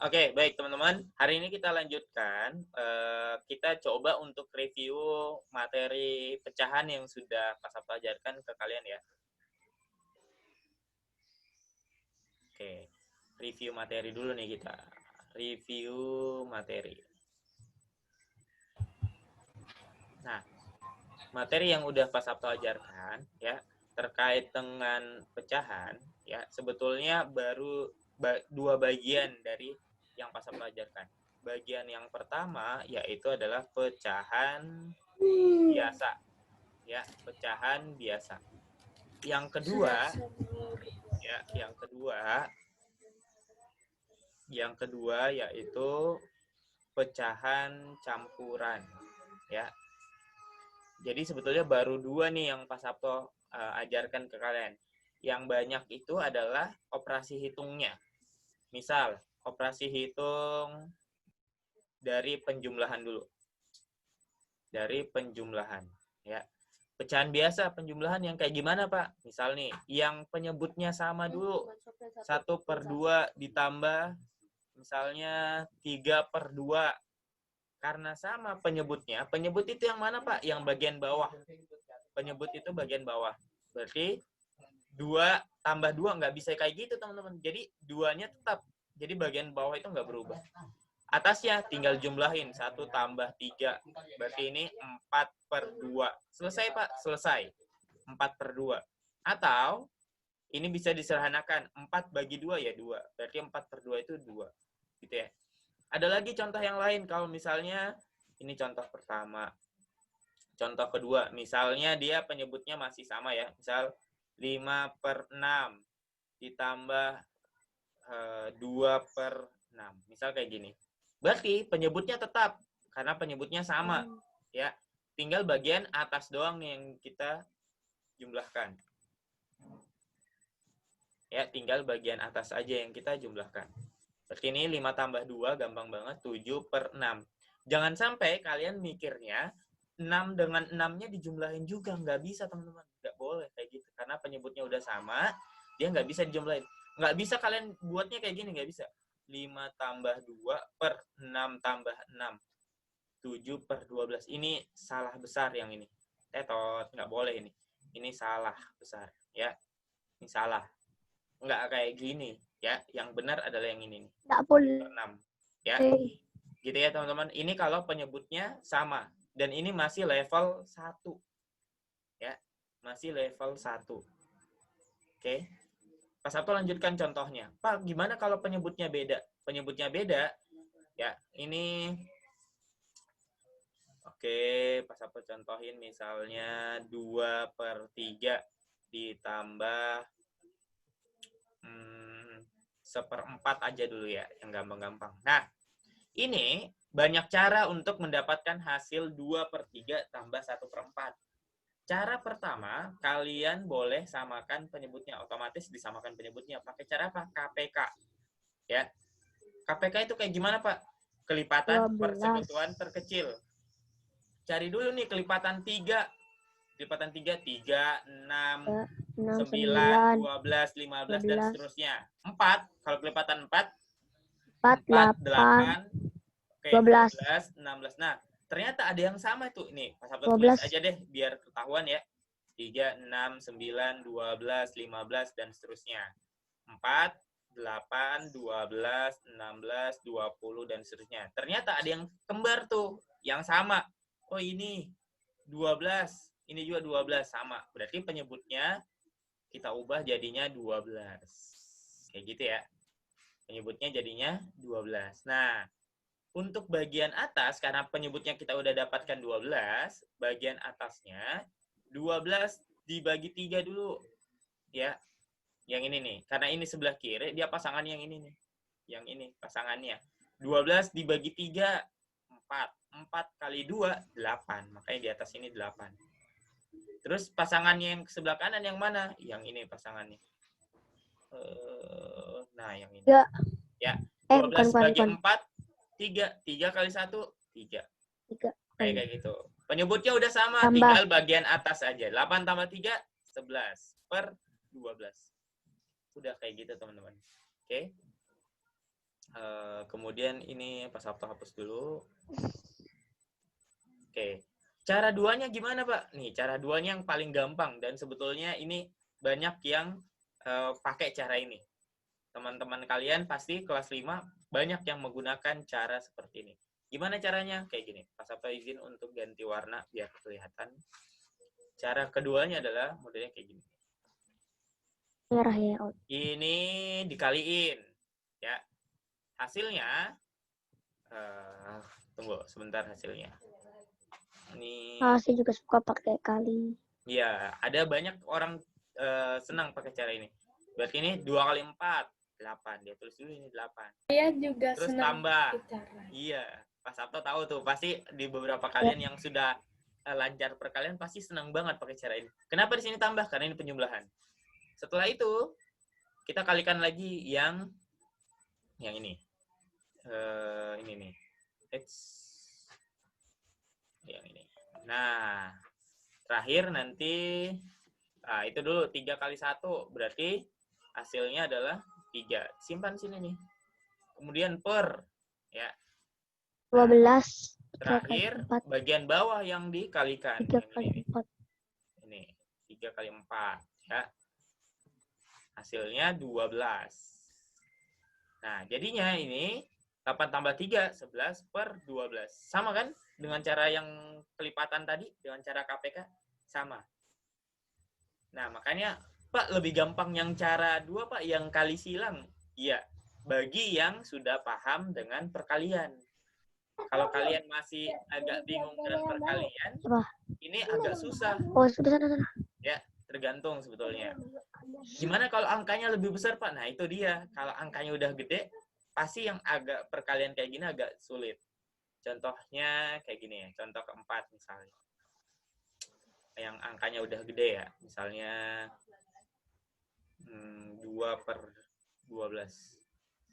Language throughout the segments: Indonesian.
Oke, baik teman-teman. Hari ini kita lanjutkan. Kita coba untuk review materi pecahan yang sudah Pak Sabto ajarkan ke kalian ya. Oke, review materi dulu nih kita. Review materi. Nah, materi yang udah Pak Sabto ajarkan ya terkait dengan pecahan ya sebetulnya baru dua bagian dari yang Pak Sabto ajarkan. Bagian yang pertama yaitu adalah pecahan biasa ya, pecahan biasa. Yang kedua ya, yang kedua yaitu pecahan campuran ya. Jadi sebetulnya baru dua nih yang Pak Sabto ajarkan ke kalian. Yang banyak itu adalah operasi hitungnya. Misal, operasi hitung dari penjumlahan dulu. Dari penjumlahan ya. Pecahan biasa penjumlahan yang kayak gimana Pak? Misal nih, yang penyebutnya sama dulu. 1/2 ditambah misalnya 3/2. Karena sama penyebutnya, penyebut itu yang mana Pak? Yang bagian bawah. Penyebut itu bagian bawah. Berarti 2 tambah 2 nggak bisa kayak gitu teman-teman. Jadi 2-nya tetap. Jadi bagian bawah itu nggak berubah. Atasnya tinggal jumlahin 1 tambah 3. Berarti ini 4/2. Selesai Pak? Selesai. 4/2. Atau ini bisa disederhanakan. 4 bagi 2 ya 2. Berarti 4/2 itu 2. Gitu ya. Ada lagi contoh yang lain. Kalau misalnya, ini contoh pertama. Contoh kedua, misalnya dia penyebutnya masih sama ya. Misal 5/6 ditambah 2/6. Misal kayak gini. Berarti penyebutnya tetap. Karena penyebutnya sama. Ya, tinggal bagian atas doang nih yang kita jumlahkan. Ya, tinggal bagian atas aja yang kita jumlahkan. Seperti ini 5 tambah 2, gampang banget, 7/6. Jangan sampai kalian mikirnya 6 dengan 6-nya dijumlahin juga. Nggak bisa, teman-teman. Nggak boleh kayak gitu. Karena penyebutnya udah sama, dia nggak bisa dijumlahin. Nggak bisa kalian buatnya kayak gini, nggak bisa. 5 tambah 2 per 6 tambah 6. 7/12. Ini salah besar yang ini. Tetot, nggak boleh ini. Ini salah besar, ya. Ini salah. Nggak kayak gini, ya. Yang benar adalah yang ini. Nggak boleh. 6. Ya. Gitu ya, teman-teman. Ini kalau penyebutnya sama. Dan ini masih level 1. Ya. Masih level 1. Oke. Pak Sabto lanjutkan contohnya. Pak, gimana kalau penyebutnya beda? Penyebutnya beda, ya. Ini oke, Pak Sabto contohin misalnya 2/3 ditambah 1/4 aja dulu ya, yang gampang-gampang. Nah, ini banyak cara untuk mendapatkan hasil 2/3 tambah 1/4. Cara pertama, kalian boleh samakan penyebutnya. Otomatis disamakan penyebutnya. Pakai cara apa? KPK. Ya. KPK itu kayak gimana, Pak? Kelipatan persekutuan terkecil. Cari dulu nih kelipatan 3. Kelipatan 3, 3, 6, 9, 12, 15, dan seterusnya. 4, kalau kelipatan 4, 8, 12, 16. Nah, ternyata ada yang sama tuh. Nih, Pak Sabto tulis aja deh, biar ketahuan ya. 3, 6, 9, 12, 15, dan seterusnya. 4, 8, 12, 16, 20, dan seterusnya. Ternyata ada yang kembar tuh, yang sama. Oh, ini 12. Ini juga 12 sama. Berarti penyebutnya kita ubah jadinya 12. Kayak gitu ya. Penyebutnya jadinya 12. Nah, untuk bagian atas, karena penyebutnya kita udah dapatkan 12, bagian atasnya 12 dibagi 3 dulu. Ya, yang ini nih. Karena ini sebelah kiri, dia pasangan yang ini nih. Yang ini pasangannya. 12 dibagi 3, 4. 4 kali 2, 8. Makanya di atas ini 8. Terus pasangannya yang sebelah kanan yang mana? Yang ini pasangannya. Nah, yang ini. Ya. 12 bagi 4, 3. 3 kali 1, 3. Kayak gitu. Penyebutnya udah sama, tinggal bagian atas aja. 8 tambah 3, 11/12. Udah kayak gitu, teman-teman. Oke. Kemudian ini Pak Sabto hapus dulu. Oke. Cara duanya gimana, Pak? Nih, cara duanya yang paling gampang dan sebetulnya ini banyak yang pakai cara ini. Teman-teman kalian pasti kelas 5 banyak yang menggunakan cara seperti ini. Gimana caranya? Kayak gini. Pak Sabto izin untuk ganti warna biar kelihatan. Cara keduanya adalah modelnya kayak gini. Merah ya. Ini dikaliin. Ya. Hasilnya, tunggu sebentar hasilnya. Ini Saya juga suka pakai kali. ya, ada banyak orang senang pakai cara ini. Berarti ini 2 kali 4, 8. Dia tulis dulu ini 8. Saya juga Terus senang tambah. bicara. Iya, Pak Sabto tahu tuh. Pasti di beberapa kalian yang sudah lancar perkalian pasti senang banget pakai cara ini. Kenapa di sini tambah? Karena ini penjumlahan. Setelah itu, kita kalikan lagi yang ini. Ini nih. X. Yang ini. Nah, terakhir nanti itu dulu 3 kali 1 berarti hasilnya adalah 3. Simpan sini nih. Kemudian per ya. 12. Terakhir bagian bawah yang dikalikan. 3 kali 4. Ini 3 kali 4 ya. Hasilnya 12. Nah, jadinya ini 8 tambah 3, 11 per 12. Sama kan? Dengan cara yang kelipatan tadi, dengan cara KPK, sama. Nah, makanya, Pak, lebih gampang yang cara 2, Pak, yang kali silang. Iya, bagi yang sudah paham dengan perkalian. Kalau kalian masih agak bingung dengan perkalian, ini agak susah. Oh, sudah sana. Ya, tergantung sebetulnya. Gimana kalau angkanya lebih besar, Pak? Nah, itu dia. Kalau angkanya udah gede, pasti yang agak perkalian kayak gini agak sulit. Contohnya kayak gini ya, contoh keempat misalnya. Yang angkanya udah gede ya, misalnya 2 per 12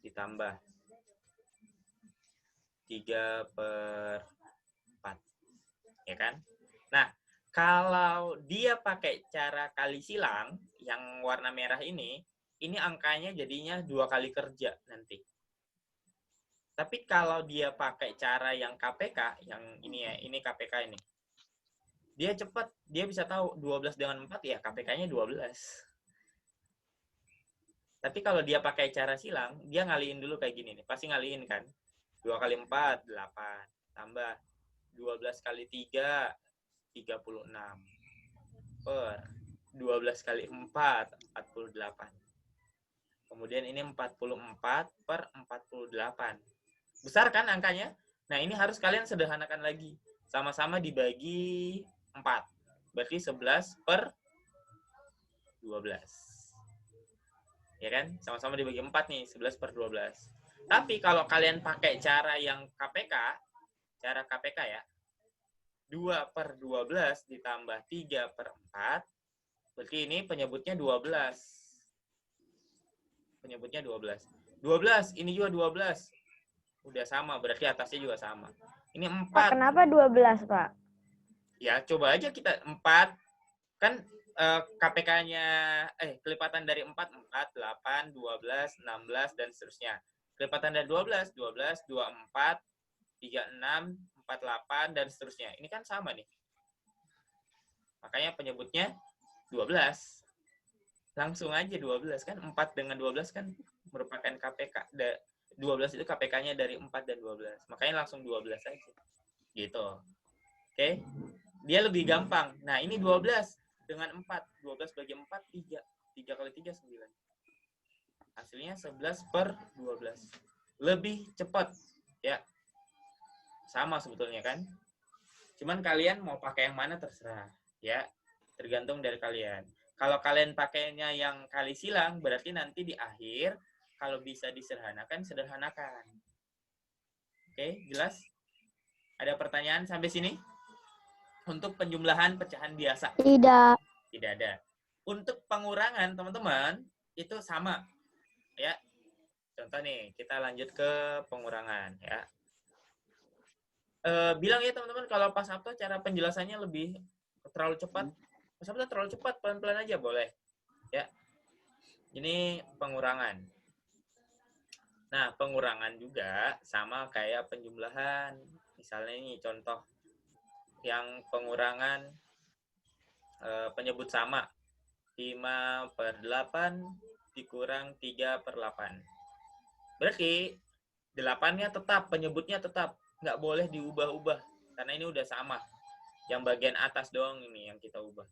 ditambah 3 per 4. Ya kan? Nah, kalau dia pakai cara kali silang, yang warna merah ini angkanya jadinya 2 kali kerja nanti. Tapi kalau dia pakai cara yang KPK, yang ini ya, ini KPK ini. Dia cepat, dia bisa tahu 12 dengan 4 ya KPK-nya 12. Tapi kalau dia pakai cara silang, dia ngaliin dulu kayak gini nih. Pasti ngaliin kan? 2 kali 4, 8. Tambah 12 kali 3, 36. Per 12 kali 4, 48. Kemudian ini 44 per 48. Besar kan angkanya? Nah, ini harus kalian sederhanakan lagi. Sama-sama dibagi 4. Berarti 11 per 12. Ya kan? Sama-sama dibagi 4 nih, 11 per 12. Tapi kalau kalian pakai cara yang KPK, cara KPK ya, 2 per 12 ditambah 3 per 4, berarti ini penyebutnya 12. Penyebutnya 12. 12, ini juga 12. Udah sama, berarti atasnya juga sama. Ini 4. Pak, kenapa 12, Pak? Ya, coba aja kita 4. Kan KPK-nya, kelipatan dari 4, 8, 12, 16, dan seterusnya. Kelipatan dari 12, 24, 36, 48, dan seterusnya. Ini kan sama nih. Makanya penyebutnya 12. Langsung aja 12 kan. 4 dengan 12 kan merupakan KPK. 12 itu KPK-nya dari 4 dan 12. Makanya langsung 12 aja. Gitu. Oke. Dia lebih gampang. Nah, ini 12 dengan 4. 12 bagi 4, 3. 3 kali 3, 9. Hasilnya 11 per 12. Lebih cepat. Ya. Sama sebetulnya kan. Cuman kalian mau pakai yang mana terserah. Ya. Tergantung dari kalian. Kalau kalian pakainya yang kali silang, berarti nanti di akhir, kalau bisa disederhanakan, sederhanakan. Oke, jelas? Ada pertanyaan sampai sini? Untuk penjumlahan pecahan biasa? Tidak. Tidak ada. Untuk pengurangan, teman-teman, itu sama. Ya. Contoh nih, kita lanjut ke pengurangan. Ya. Bilang ya teman-teman, kalau Pak Sabto cara penjelasannya lebih terlalu cepat. Pak Sabto terlalu cepat, pelan-pelan aja boleh. Ya. Ini pengurangan. Nah, pengurangan juga sama kayak penjumlahan. Misalnya ini contoh yang pengurangan penyebut sama. 5/8 dikurang 3/8. Berarti 8-nya tetap, penyebutnya tetap. Nggak boleh diubah-ubah. Karena ini udah sama. Yang bagian atas doang ini yang kita ubah.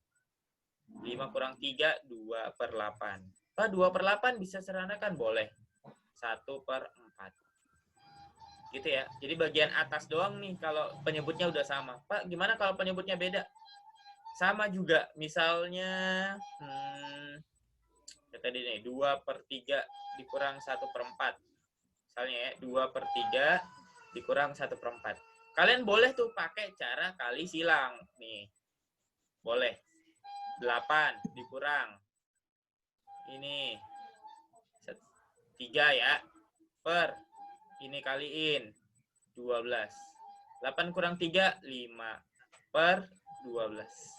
5 kurang 3, 2/8. Pak, 2/8 bisa sederhanakan? Boleh. 1/4. Gitu ya. Jadi bagian atas doang nih kalau penyebutnya udah sama. Pak, gimana kalau penyebutnya beda? Sama juga. Misalnya, tadi nih, 2/3 dikurang 1/4. Misalnya ya, 2/3 dikurang 1/4. Kalian boleh tuh pakai cara kali silang. Nih, boleh. 8 dikurang. Ini 3 ya. Per. Ini kaliin. 12. 8 kurang 3, 5. Per 12.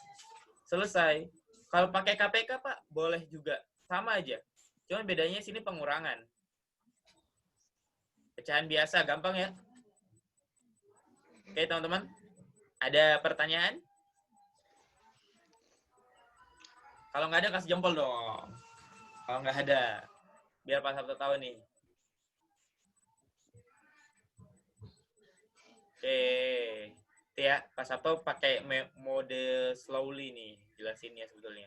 Selesai. Kalau pakai KPK, Pak, boleh juga. Sama aja. Cuma bedanya sini pengurangan. Pecahan biasa, gampang ya. Oke, teman-teman. Ada pertanyaan? Kalau nggak ada, kasih jempol dong. Kalau nggak ada, biar Pak Sabto tahu nih. Oke. Itu ya, Pak Sabto pakai mode slowly nih. Jelasin ya sebetulnya.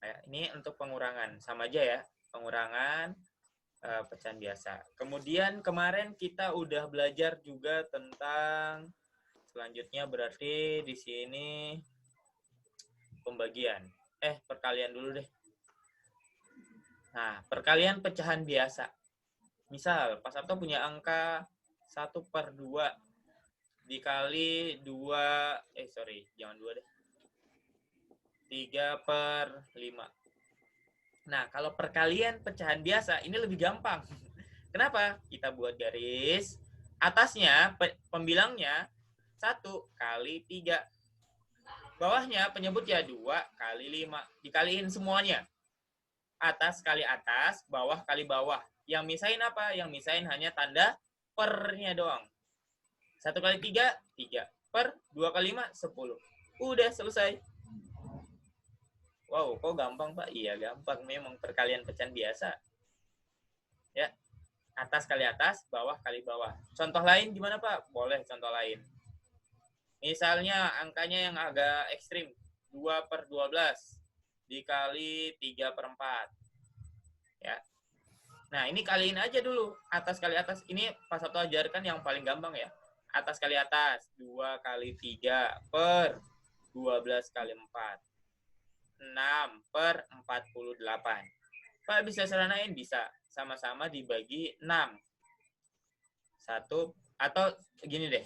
Nah, ini untuk pengurangan. Sama aja ya. Pengurangan pecahan biasa. Kemudian kemarin kita udah belajar juga tentang selanjutnya berarti di sini pembagian. Perkalian dulu deh. Nah, perkalian pecahan biasa. Misal, Pak Sabto punya angka 1/2 dikali 2, jangan 2 deh. 3/5. Nah, kalau perkalian pecahan biasa, ini lebih gampang. Kenapa? Kita buat garis. Atasnya, pembilangnya 1 kali 3. Bawahnya penyebutnya 2 kali 5. Dikaliin semuanya. Atas kali atas, bawah kali bawah. Yang misahin apa? Yang misahin hanya tanda pernya doang. 1 kali 3, 3. Per 2 kali 5, 10. Udah selesai. Wow, kok gampang, Pak? Iya, gampang. Memang perkalian pecahan biasa. Ya, atas kali atas, bawah kali bawah. Contoh lain gimana, Pak? Boleh contoh lain. Misalnya angkanya yang agak ekstrim. 2/12 dikali 3/4. Ya. Nah, ini kaliin aja dulu. Atas kali atas. Ini Pak Sabto ajarkan yang paling gampang ya. Atas kali atas. 2 kali 3 per 12 kali 4. 6/48. Pak, bisa seranain? Bisa. Sama-sama dibagi 6. 1, atau gini deh.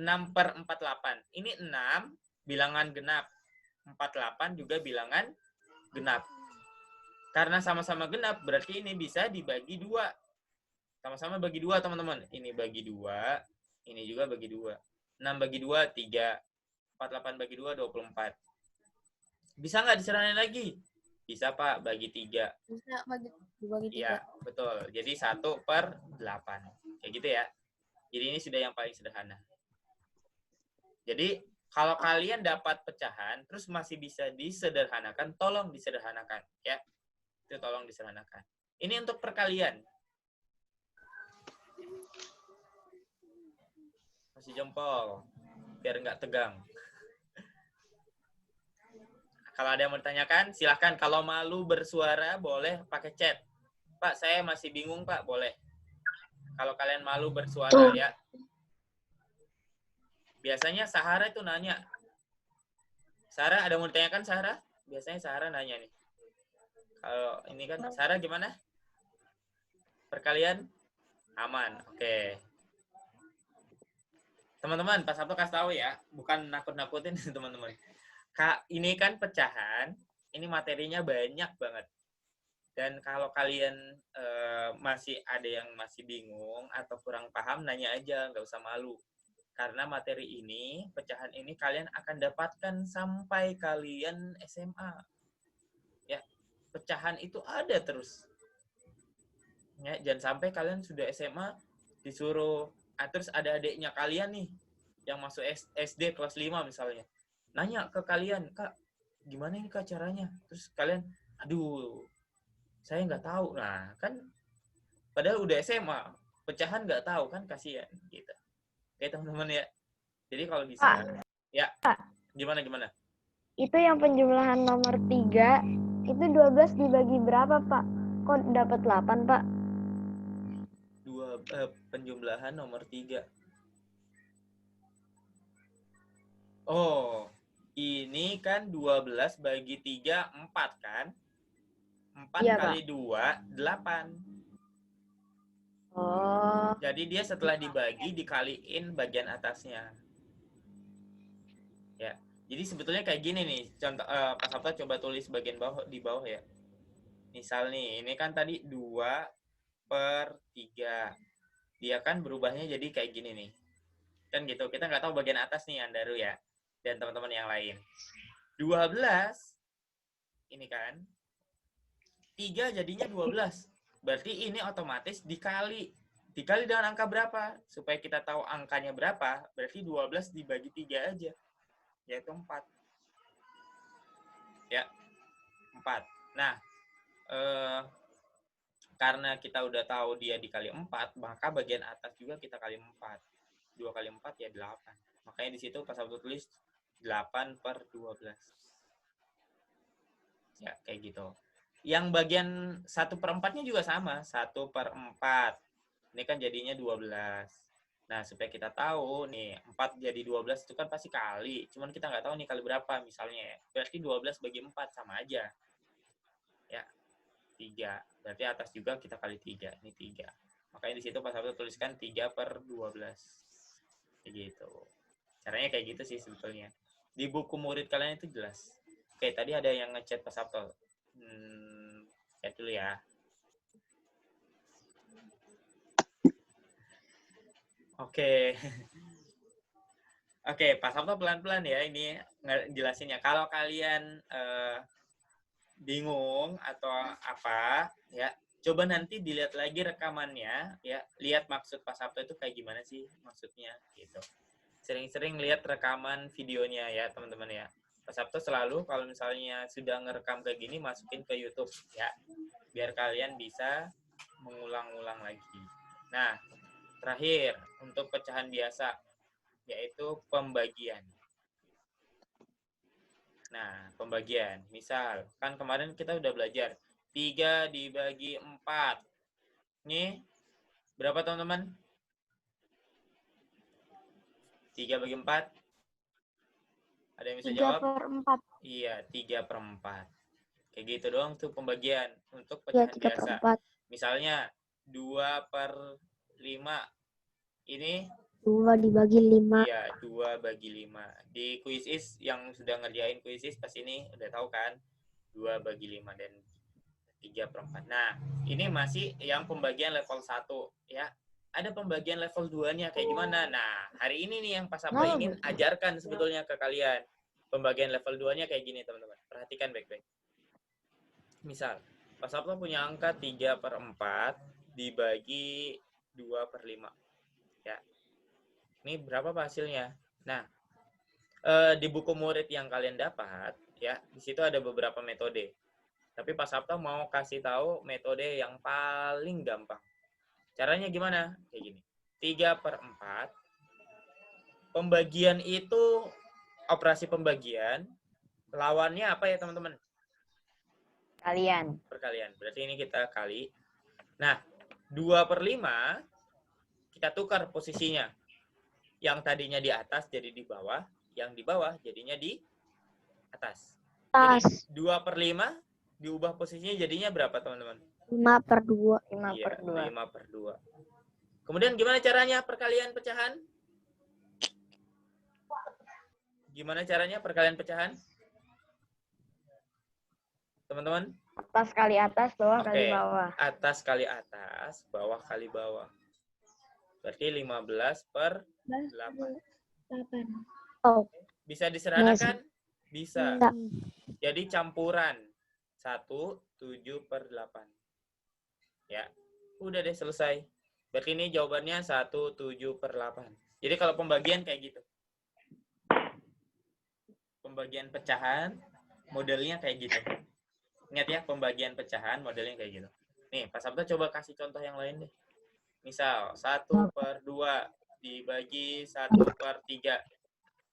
6/48. Ini 6 bilangan genap. 48 juga bilangan genap. Karena sama-sama genap, berarti ini bisa dibagi 2. Sama-sama bagi 2, teman-teman. Ini bagi 2, ini juga bagi 2. 6 bagi 2, 3. 48 bagi 2, 24. Bisa nggak diserahin lagi? Bisa, Pak, bagi 3. Bisa bagi 3. Iya, betul. Jadi 1/8. Kayak gitu ya. Jadi ini sudah yang paling sederhana. Jadi kalau kalian dapat pecahan, terus masih bisa disederhanakan, tolong disederhanakan. Ya, itu tolong disederhanakan. Ini untuk perkalian. Masih jempol, biar nggak tegang. Kalau ada yang mau ditanyakan, silahkan. Kalau malu bersuara, boleh pakai chat. Pak, saya masih bingung, Pak. Boleh. Kalau kalian malu bersuara, ya. Biasanya Sahara itu nanya. Sarah, ada mau ditanyakan, Sarah? Biasanya Sarah nanya nih. Kalau ini kan, Sarah gimana? Perkalian? Aman. Oke. Teman-teman, Pak Sabto kasih tahu ya. Bukan nakut-nakutin, teman-teman. Kak, ini kan pecahan. Ini materinya banyak banget. Dan kalau kalian masih ada yang masih bingung atau kurang paham, nanya aja, nggak usah malu. Karena materi ini, pecahan ini kalian akan dapatkan sampai kalian SMA. Ya, pecahan itu ada terus. Ya, jangan sampai kalian sudah SMA disuruh, terus ada adiknya kalian nih yang masuk SD kelas 5 misalnya. Nanya ke kalian, Kak, gimana ini Kak caranya? Terus kalian, aduh, saya nggak tahu. Nah, kan padahal udah SMA, pecahan nggak tahu kan, kasihan gitu. Oke, teman-teman ya. Jadi kalau bisa, Pak, ya, gimana? itu yang penjumlahan nomor 3, itu 12 dibagi berapa, Pak? Kok dapat 8, Pak? Penjumlahan nomor 3. Oh, ini kan 12 bagi 3, 4 kan? 4 Iya, Pak. kali 2, 8. Oh, Jadi dia setelah dibagi, dikaliin bagian atasnya. Ya. Jadi sebetulnya kayak gini nih. Contoh, Pak Sabto coba tulis bagian bawah, di bawah ya. Misal nih, ini kan tadi 2/3. Dia kan berubahnya jadi kayak gini nih. Kan gitu. Kita nggak tahu bagian atas nih, Andaru ya. Dan teman-teman yang lain. 12, ini kan. 3 jadinya 12. Berarti ini otomatis dikali. Dikali dengan angka berapa? Supaya kita tahu angkanya berapa, berarti 12 dibagi 3 aja. Yaitu 4. Ya, 4. Nah, karena kita udah tahu dia dikali 4, maka bagian atas juga kita kali 4. 2 kali 4 ya 8. Makanya di situ pas aku tulis 8/12. Ya, kayak gitu. Yang bagian 1/4-nya juga sama, 1/4. Ini kan jadinya 12. Nah, supaya kita tahu nih, 4 jadi 12 itu kan pasti kali. Cuman kita nggak tahu nih kali berapa misalnya. Berarti 12 bagi 4 sama aja. Ya, 3. Berarti atas juga kita kali 3. Ini 3. Makanya di situ pas aku tuliskan 3/12. Kayak gitu. Caranya kayak gitu sih sebetulnya. Di buku murid kalian itu jelas. Oke, tadi ada yang ngechat Pak Sabto. Chat dulu ya. Oke. Oke, Pak Sabto pelan-pelan ya ini jelasinnya. Kalau kalian bingung atau apa, ya coba nanti dilihat lagi rekamannya, ya lihat maksud Pak Sabto itu kayak gimana sih maksudnya, gitu. Sering-sering lihat rekaman videonya ya teman-teman ya. Pak Sabto selalu kalau misalnya sudah ngerekam kayak gini masukin ke YouTube ya, biar kalian bisa mengulang-ulang lagi. Nah, terakhir untuk pecahan biasa yaitu pembagian. Nah, pembagian. Misal, kan kemarin kita udah belajar 3 dibagi 4. Ini berapa teman-teman? 3 bagi 4? Ada yang bisa jawab? 3/4. Iya, 3/4. Kayak gitu doang tuh pembagian untuk Iya, pecahan biasa. 3/4. Misalnya 2/5. Ini 2 dibagi 5. iya, 2 bagi 5. Di Quizizz yang sudah ngerjain Quizizz pas ini udah tahu kan? 2 bagi 5 dan 3/4. Nah, ini masih yang pembagian level 1 ya. Ada pembagian level 2-nya kayak gimana? Nah, hari ini nih yang Pak Sabto ingin ajarkan sebetulnya ke kalian. Pembagian level 2-nya kayak gini, teman-teman. Perhatikan baik-baik. Misal, Pak Sabto punya angka 3/4 dibagi 2/5. Ya. Ini berapa Pak hasilnya? Nah, di buku murid yang kalian dapat, ya, di situ ada beberapa metode. Tapi Pak Sabto mau kasih tahu metode yang paling gampang. Caranya gimana? Kayak gini. 3/4. Pembagian itu, operasi pembagian, lawannya apa ya teman-teman? Kalian. Perkalian. Berarti ini kita kali. Nah, 2/5, kita tukar posisinya. Yang tadinya di atas jadi di bawah, yang di bawah jadinya di atas. Jadi 2/5 diubah posisinya jadinya berapa teman-teman? 5/2. Iya, 5/2. Kemudian gimana caranya perkalian pecahan? Gimana caranya perkalian pecahan? Teman-teman? Atas kali atas, bawah kali Oke, bawah. atas kali atas, bawah kali bawah. Berarti 15/8. 8. Oh. Bisa diseranakan? Bisa. Enggak. Jadi campuran. 1, 7/8. Ya. Udah deh selesai. Berarti ini jawabannya 1/7/8. Jadi kalau pembagian kayak gitu. Pembagian pecahan modelnya kayak gitu. Ingat ya, pembagian pecahan modelnya kayak gitu. Nih, Pak Sabto coba kasih contoh yang lain deh. Misal 1/2 dibagi 1/3.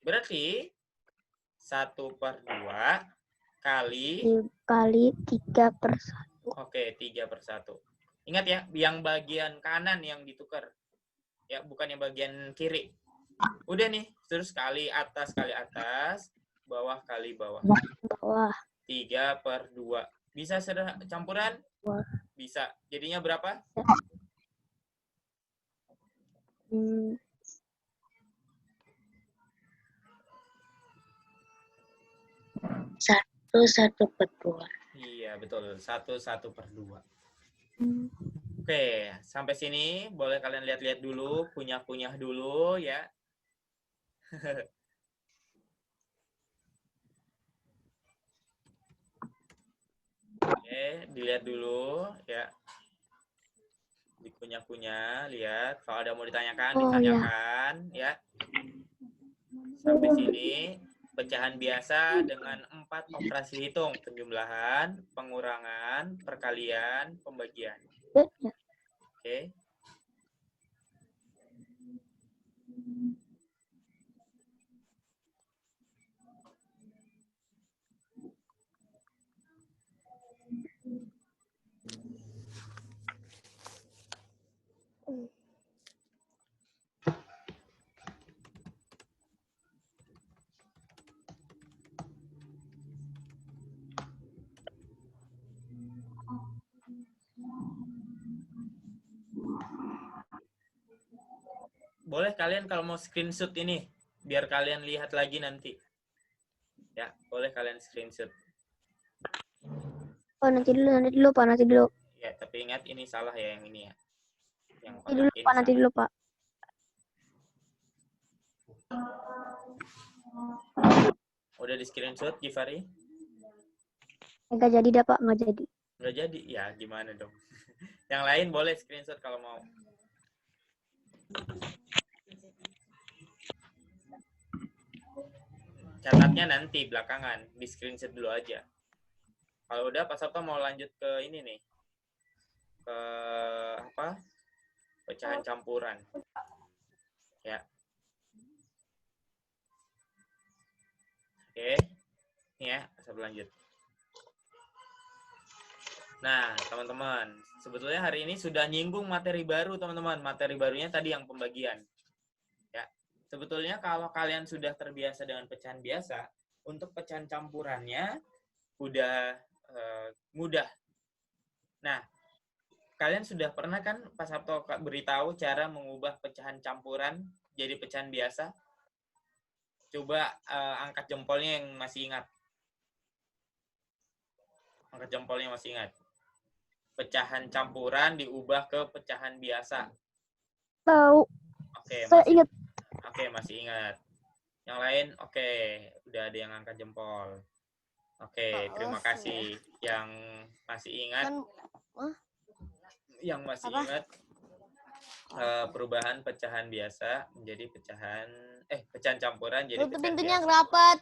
Berarti 1/2 kali Kali 3/1. Oke, 3/1. Ingat ya, yang bagian kanan yang ditukar. Ya, bukan yang bagian kiri. Udah nih, terus kali atas, bawah kali bawah. Bawah. 3/2. Bisa campuran? Bawah. Bisa. Jadinya berapa? Satu 1/2. Iya, betul. 1/2. Oke, sampai sini boleh kalian lihat-lihat dulu, kunyah-kunyah dulu ya. Oke, dilihat dulu ya. Dikunyah-kunyah, lihat. Kalau ada mau ditanyakan, ditanyakan ya. Sampai sini pecahan biasa dengan 4 operasi hitung, penjumlahan, pengurangan, perkalian, pembagian. Oke. Boleh kalian kalau mau screenshot ini, biar kalian lihat lagi nanti. Ya, boleh kalian screenshot. Oh, nanti dulu, Pak. Nanti dulu. Ya, tapi ingat ini salah ya yang ini ya. Yang Nanti dulu, Pak. Udah di screenshot, Givari? Enggak jadi dah, Pak. Enggak jadi. Enggak jadi? Ya, gimana dong? Yang lain boleh screenshot kalau mau. Catatnya nanti belakangan, di screenshot dulu aja. Kalau udah Pak Sabto mau lanjut ke ini nih. Ke apa? Pecahan campuran. Ya. Oke. Ini ya, saya berlanjut. Nah, teman-teman, sebetulnya hari ini sudah nyinggung materi baru, teman-teman. Materi barunya tadi yang pembagian. Ya. Sebetulnya kalau kalian sudah terbiasa dengan pecahan biasa, untuk pecahan campurannya udah mudah. Nah, kalian sudah pernah kan Pak Sabto beritahu cara mengubah pecahan campuran jadi pecahan biasa? Coba angkat jempolnya yang masih ingat. Angkat jempolnya masih ingat. Pecahan campuran diubah ke pecahan biasa. Tahu. Oke, Saya ingat. Oke, masih ingat. Yang lain, oke, udah ada yang angkat jempol. Oke, terima kasih yang masih ingat. Yang masih ingat perubahan pecahan biasa menjadi pecahan campuran jadi Tutup pecahan pintunya biasa. rapat.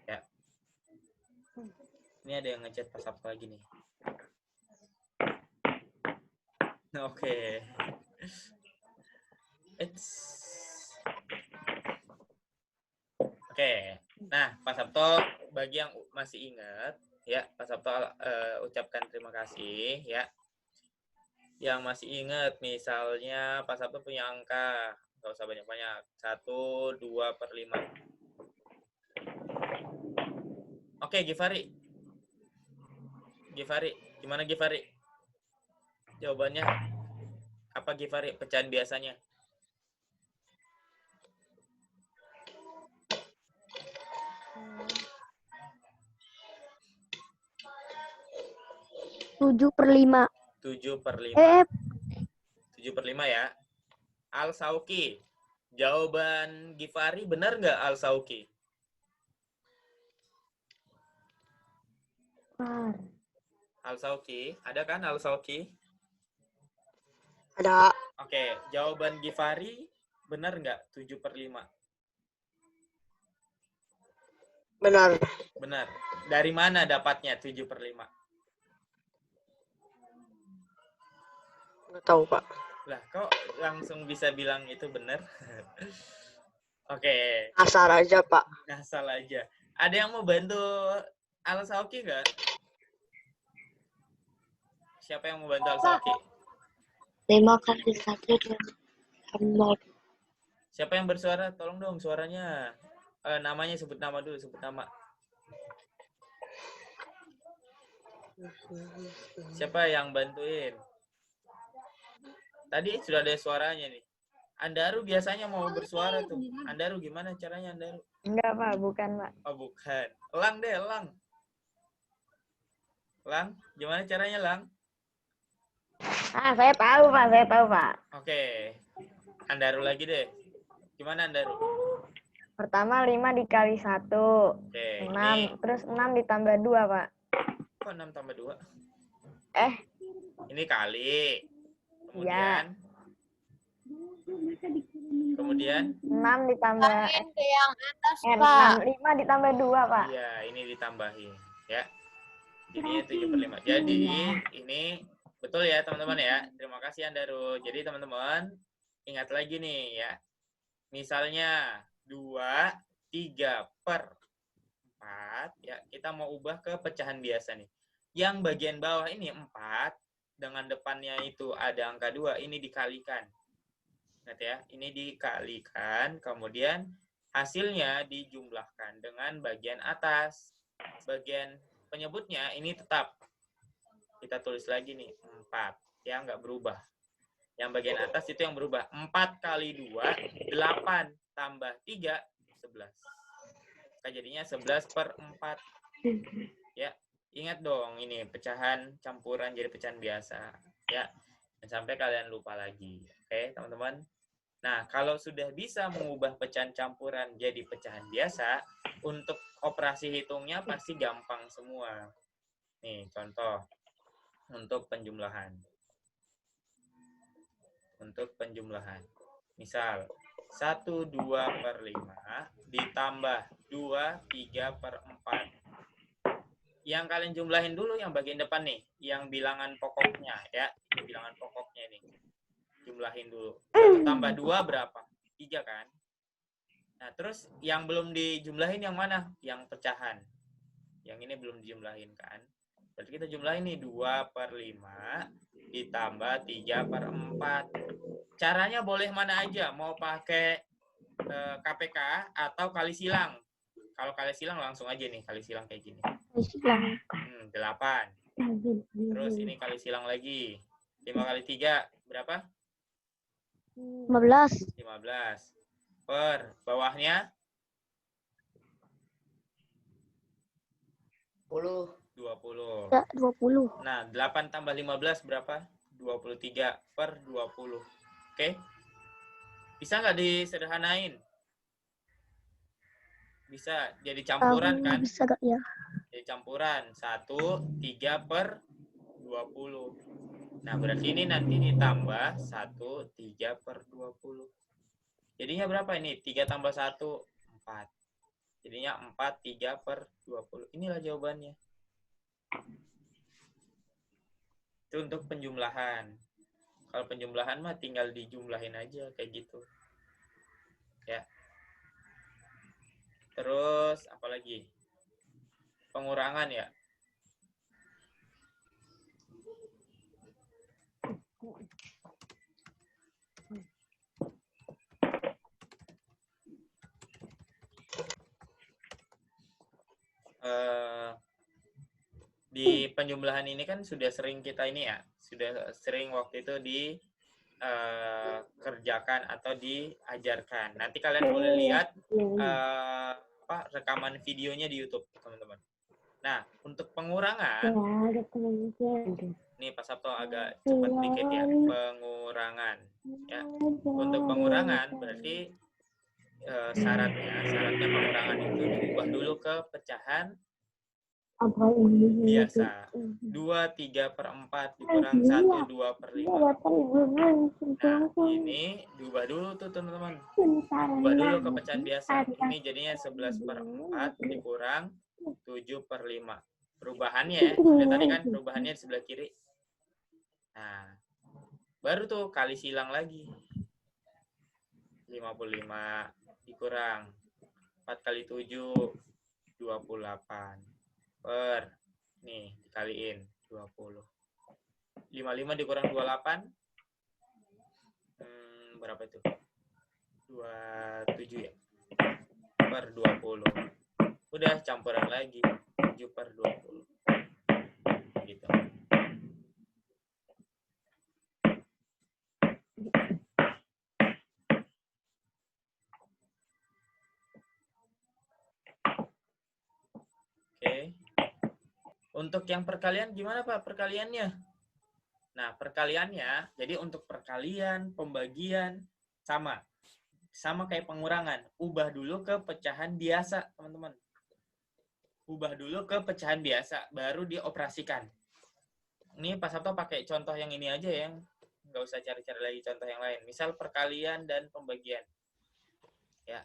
Ya. Ini ada yang ngechat pas apa lagi nih. Oke. Oke. Nah, Pak Sabto, bagi yang masih ingat, ya, Pak Sabto ucapkan terima kasih, ya. Yang masih ingat, misalnya Pak Sabto punya angka, nggak usah banyak-banyak, 1/2/5. Oke, Givari, gimana Givari? Jawabannya apa Givari? Pecahan biasanya? Tujuh per lima. 7/5. 7/5 ya. Al-Sauki. Jawaban Givari benar nggak Al-Sauki? Al-Sauki. Ada kan Al-Sauki? Ada. Oke, jawaban Gifari benar nggak 7/5? Benar. Benar. Dari mana dapatnya 7/5? Nggak tahu, Pak. Lah, kok langsung bisa bilang itu benar? Oke, Asal aja, Pak. ngasal aja. Ada yang mau bantu Al-Sauki nggak? Siapa yang mau bantu Al-Sauki? 5 kali 1 tambah. Siapa yang bersuara? Tolong dong suaranya. Namanya sebut nama dulu, sebut nama. Siapa yang bantuin? Tadi sudah ada suaranya nih. Andaru biasanya mau bersuara tuh. Andaru gimana caranya Andaru? Enggak, Pak. Bukan, Pak. Oh bukan. Lang deh, Lang. Lang, gimana caranya Lang? Saya tahu, Pak. Saya tahu, Pak. Oke. Andaru lagi deh. Gimana Andaru? Pertama 5 dikali 1. Oke, 6. ini Terus 6 ditambah 2, Pak. kok 6 tambah 2? Eh, Ini kali. Kemudian Kemudian 6 ditambah ke yang atas, 5 ditambah 2, Pak. iya, ini ditambahin ya. Jadinya 7/5. Jadi ini betul ya teman-teman ya. Terima kasih Andaru. Jadi teman-teman ingat lagi nih ya. Misalnya 2, 3/4 ya. Kita mau ubah ke pecahan biasa nih. Yang bagian bawah ini 4 dengan depannya itu ada angka 2, ini dikalikan. Ingat ya, ini dikalikan, kemudian hasilnya dijumlahkan dengan bagian atas. Bagian penyebutnya ini tetap. Kita tulis lagi nih, 4. Ya, nggak berubah. Yang bagian atas itu yang berubah. 4 kali 2, 8. Tambah 3, 11. Maka jadinya 11/4. Ya, ingat dong ini pecahan campuran jadi pecahan biasa. Ya, jangan sampai kalian lupa lagi. Oke, teman-teman. Nah, kalau sudah bisa mengubah pecahan campuran jadi pecahan biasa, untuk operasi hitungnya pasti gampang semua. Nih, contoh untuk penjumlahan. Untuk penjumlahan. Misal, 1/2/5 ditambah 2/3/4. Yang kalian jumlahin dulu yang bagian depan nih, yang bilangan pokoknya ya. Ini bilangan pokoknya nih. Jumlahin dulu. 1 tambah 2 berapa? 3 kan? Nah, terus yang belum dijumlahin yang mana? Yang pecahan. Yang ini belum dijumlahin kan? Berarti kita jumlahin nih 2/5 ditambah 3/4. Caranya boleh mana aja? Mau pakai KPK atau kali silang. Kalau kali silang langsung aja nih, kali silang kayak gini. 8. Terus ini kali silang lagi. 5 kali 3 berapa? 15. 15. Per bawahnya 20. Ya, 20. Nah, 8 tambah 15 berapa? 23/20. Oke? Bisa nggak disederhanain? Bisa. Jadi campuran kan? Bisa gak ya? Jadi campuran. 1, 3/20. Nah, berarti ini nanti ditambah 1, 3/20. Jadinya berapa ini? 3 tambah 1, 4. Jadinya 4, 3/20. Inilah jawabannya. Itu untuk penjumlahan. Kalau penjumlahan mah tinggal dijumlahin aja kayak gitu. Ya. Terus apa lagi? Pengurangan ya. Di penjumlahan ini kan sudah sering kita ini ya, sudah sering waktu itu dikerjakan atau diajarkan. Nanti kalian boleh lihat rekaman videonya di YouTube, teman-teman. Nah, untuk pengurangan, ini Pak Sabto agak cepat dikit ya, pengurangan. Ya, untuk pengurangan berarti syaratnya pengurangan itu diubah dulu ke pecahan biasa. 2/3/4 dikurang 1/2/5. Nah, ini diubah dulu tuh teman-teman. Ubah dulu ke pecahan biasa. Ini jadinya 11/4 dikurang 7/5. Perubahannya ya. Lihat tadi kan perubahannya di sebelah kiri. Nah, baru tuh kali silang lagi. 55 dikurang 4 kali 7 28 per nih dikaliin 20. 55 dikurang 28 berapa itu? 27 ya? Per 20. Udah campuran lagi 7/20. Gitu. Oke. Untuk yang perkalian gimana Pak perkaliannya? Nah, perkaliannya, jadi untuk perkalian, pembagian, sama. Sama kayak pengurangan. Ubah dulu ke pecahan biasa, teman-teman. Ubah dulu ke pecahan biasa, baru dioperasikan. Ini Pak Sabto pakai contoh yang ini aja ya, nggak usah cari-cari lagi contoh yang lain. Misal perkalian dan pembagian. Ya.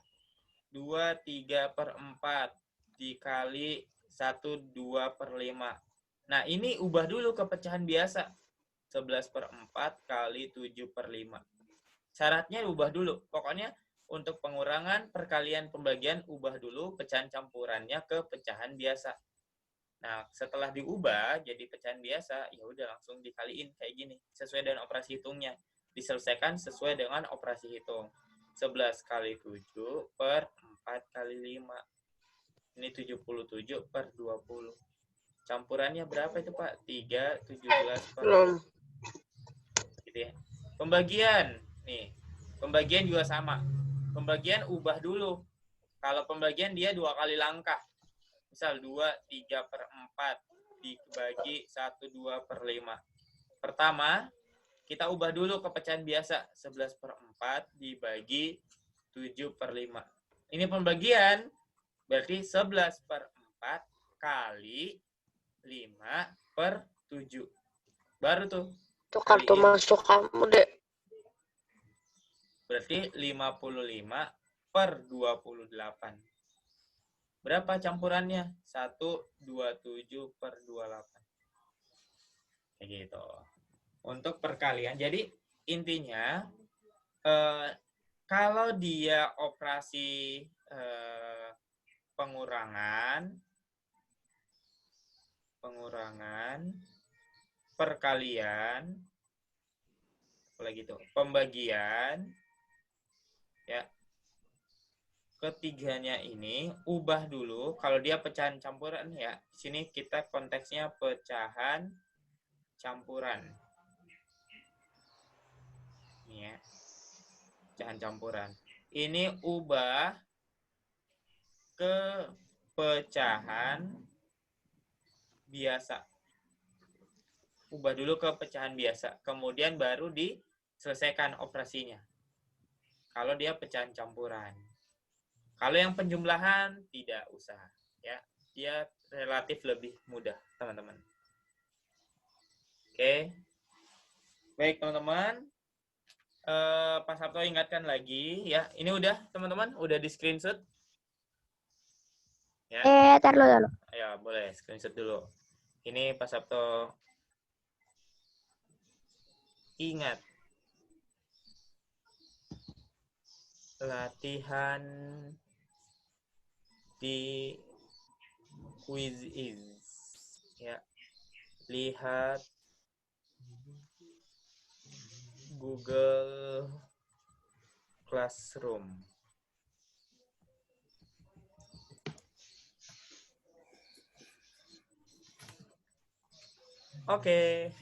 2/3/4 dikali 1/2/5. Nah, ini ubah dulu ke pecahan biasa. 11/4 kali 7/5. Syaratnya ubah dulu. Pokoknya untuk pengurangan, perkalian, pembagian, ubah dulu pecahan campurannya ke pecahan biasa. Nah, setelah diubah jadi pecahan biasa, ya udah langsung dikaliin kayak gini. Sesuai dengan operasi hitungnya. Diselesaikan sesuai dengan operasi hitung. 11 kali 7 per 4 kali 5. Ini 77/20. Campurannya berapa itu Pak? 3, 17/20. Gitu ya. Pembagian. Nih, pembagian juga sama. Pembagian ubah dulu. Kalau pembagian dia 2 kali langkah. Misal 2/3/4 dibagi 1/2/5. Pertama, kita ubah dulu ke pecahan biasa. 11/4 dibagi 7/5. Ini pembagian, berarti 11/4 kali 5/7. Baru tuh. Itu kartu masuk kamu, Dek. Berarti 55/28. Berapa campurannya? 127/28. Kayak gitu. Untuk perkalian. Jadi intinya kalau dia operasi pengurangan, perkalian, apalagi itu, pembagian, ya. Ketiganya ini ubah dulu. Kalau dia pecahan campuran ya, di sini kita konteksnya pecahan campuran. Ini ya, pecahan campuran. Ini ubah ke pecahan biasa. Ubah dulu ke pecahan biasa, kemudian baru diselesaikan operasinya. Kalau dia pecahan campuran. Kalau yang penjumlahan tidak usah, ya. Dia relatif lebih mudah, teman-teman. Oke. Baik, teman-teman. Pak Sabto ingatkan lagi, ya. Ini udah, teman-teman, udah di screenshot. Ya. Tar dulu. Ya, boleh screenshot dulu. Ini Pak Sabto ingat. Latihan di quiz is, ya. Lihat Google Classroom. Oke.